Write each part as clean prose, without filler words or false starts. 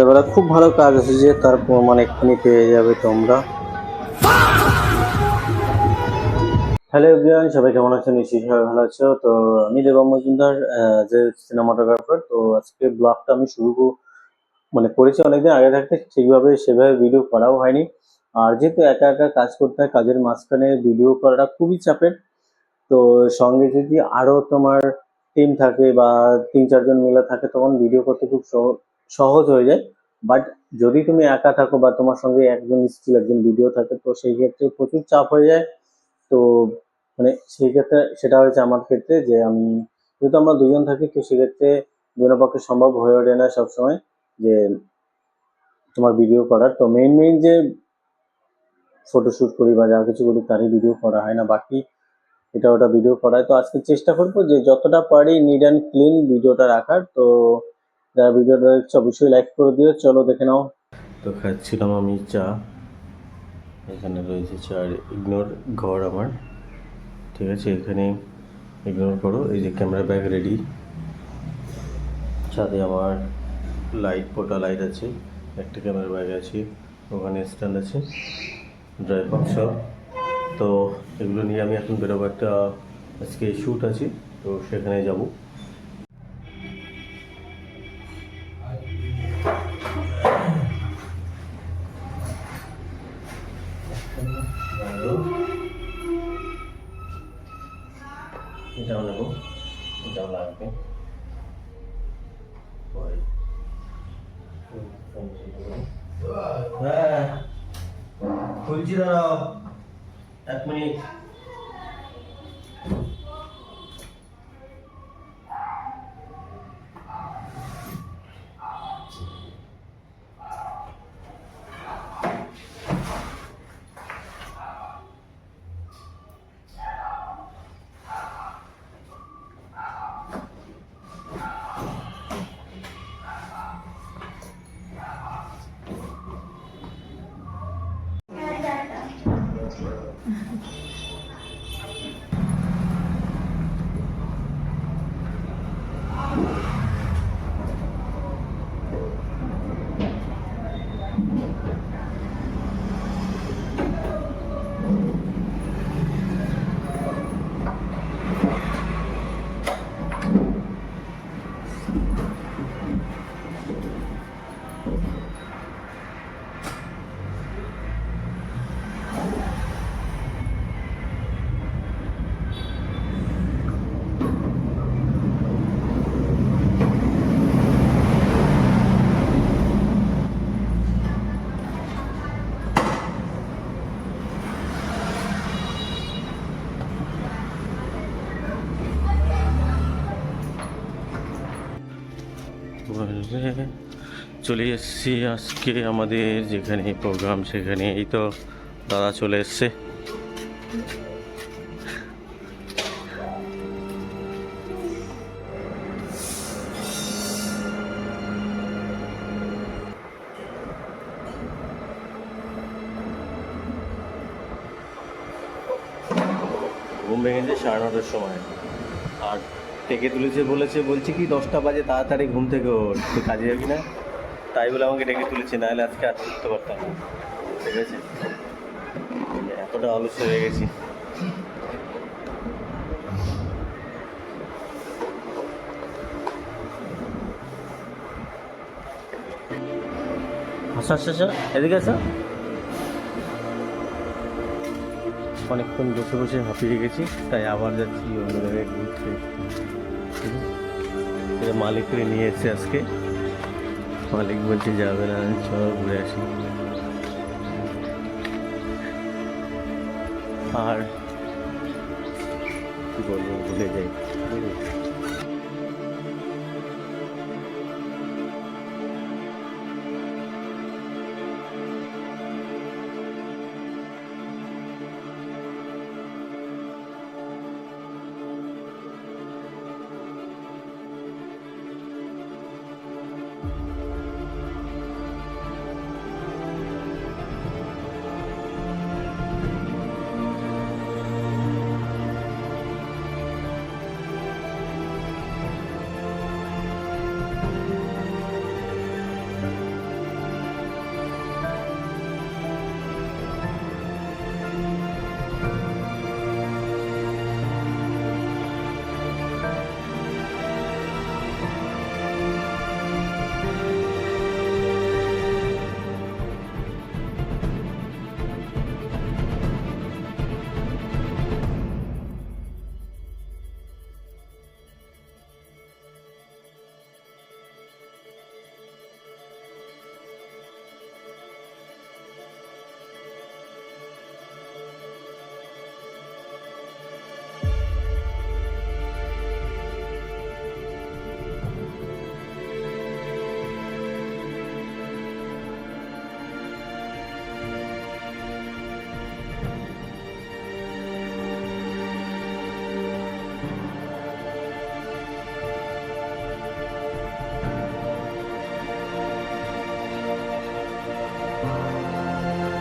এবারে খুব ভালো কাজ আছে যে তার প্রমাণ এক্ষুনি পেয়ে যাবে তোমরা। হ্যালো এভরিওয়ান, সবাই কেমন আছেন? নিশ্চয়ই সবাই ভালো আছো। তো আমি দেবম মজুমদার, যে সিনেমাটোগ্রাফার। তো আজকে ব্লগটা আমি করেছি অনেকদিন আগে থাকতে, সেভাবে ভিডিও করাও হয়নি। আর যেহেতু একা একা কাজ করতে হয়, কাজের মাঝখানে ভিডিও করাটা খুবই চাপের। তো সঙ্গে যদি আরো তোমার টিম থাকে বা 3-4 জন মিলে থাকে, তখন ভিডিও করতে খুব সহজ হয়ে যায়। বাট যদি তুমি একা থাকো বা তোমার সঙ্গে একজন ভিডিও থাকে, তো সেই ক্ষেত্রে প্রচুর চাপ হয়ে যায়। তো সেই ক্ষেত্রে সেটা হয়েছে আমার ক্ষেত্রে, যে আমি যেহেতু আমরা দুজন থাকি, তো সেক্ষেত্রে দুজনের পক্ষে সম্ভব হয়ে ওঠে না সবসময় যে তোমার ভিডিও করার। তো মেইন যে ফটোশুট করি বা যা কিছু করি তারই ভিডিও করা হয় না, বাকি এটা ওটা ভিডিও করায়। তো আজকে চেষ্টা করবো যে যতটা পারি নিট অ্যান্ড ক্লিন ভিডিওটা রাখার। তো যারা ভিডিওটা দেখছো অবশ্যই লাইক করে দিও। চলো দেখে নাও। তো খাচ্ছিলাম আমি চা, এখানে রয়েছে চার ইগনোর ঘর আমার, ঠিক আছে? এখানে ইগনোর করো। এই যে ক্যামেরা ব্যাগ রেডি, সাথে আমার পোর্টা লাইট আছে, একটা ক্যামেরা ব্যাগ আছে, ওখানে স্ট্যান্ড আছে, ড্রাই বাক্স। তো এগুলো নিয়ে আমি এখন বেরোবো, একটা আজকে শ্যুট আছে, তো সেখানে যাব। এটাও নেবো, এটাও লাগবে। হ্যাঁ খুলছি, দাঁড়াও 1 মিনিট। চলে এসেছি আজকে আমাদের যেখানে প্রোগ্রাম, সেখানে। এই তো দাদা চলে এসছে। ঘুম ভেঙেছে 9:30-টার সময়, আর ডেকে তুলেছে, বলছি কি 10টা বাজে, তাড়াতাড়ি ঘুম থেকে ওঠ, তুই কাজে যাবি না? তাই বলে আমাকে ডেকে তুলেছে, নাহলে আজকে আর উঠতে পারতাম না, ঠিক আছে? এতটা অলস হয়ে গেছি। আচ্ছা আচ্ছা আচ্ছা, এদিকে আসো। অনেকক্ষণ বসে বসে হাঁপিয়ে গেছি, তাই আবার যাচ্ছি অন্য জায়গায় ঘুরতে। এটা মালিক করে নিয়ে এসছে আজকে, মালিক বলছে যাবে না, চলো ঘুরে আসি। আর কি বলবো, ভুলে যাই।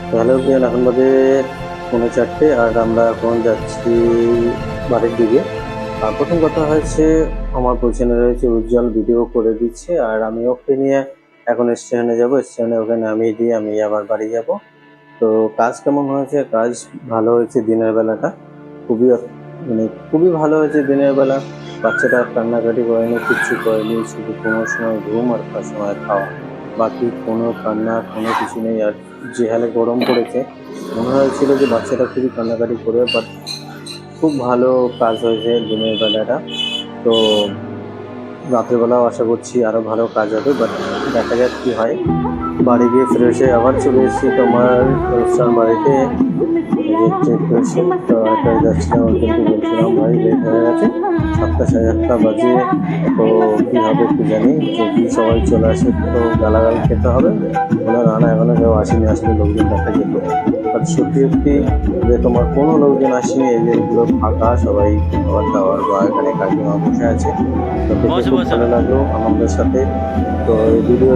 তো হ্যালো এভরিওয়ান, এখন বাজে 4:45 আর আমরা এখন যাচ্ছি বাড়ির দিকে। আর প্রথম কথা হয়েছে, আমার পেছনে রয়েছে উজ্জ্বল, ভিডিও করে দিচ্ছে আর আমি ওকে নিয়ে এখন স্টেশনে যাব। স্টেশনে ওকে নামিয়ে দিয়ে আমি আবার বাড়ি যাব। তো কাজ কেমন হয়েছে? কাজ ভালো হয়েছে। দিনের বেলাটা খুবই মানে খুবই ভালো হয়েছে। দিনের বেলা বাচ্চাটা কান্নাকাটি করেনি, কিচ্ছু করেনি, শুধু কোনো সময় ঘুম আর তার সময় খাওয়া, বাকি কোনো কান্না কোনো কিছু নেই। আর যে হালে গরম পড়েছে, মনে হয়েছিল যে বাচ্চাটা খুবই কান্নাকাটি করবে, বাট খুব ভালো কাজ হয়েছে দিনের বেলাটা। তো রাত্রেবেলাও আশা করছি আরো ভালো কাজ হবে, বাট দেখা যাক কি হয়। বাড়ি গিয়ে ফ্রেশ হয়ে আবার চলে এসেছি তোমার অনুষ্ঠান বাড়িতে। এই যে চেক করেছি, তো এটা যাচ্ছিলাম, ওদেরকে বলছিলাম ভাই লেট হয়ে গেছে, 7:30 বাজে, তো কি হবে কি জানি, যদি সবাই চলে আসে তো গালাগাল খেতে হবে। বলে না না, এখনো কেউ আসেনি, আসলে লোকজন দেখা যেত। আর সত্যি সত্যি যে তোমার কোনো লোকজন আসেনি, এই যে এগুলো ফাঁকা, সবাই খাবার দাবার বা এখানে কাকিমা বসে আছে। তো দেখে বসো খুব বসো। ভালো লাগলো আনন্দের সাথে। তো এই ভিডিও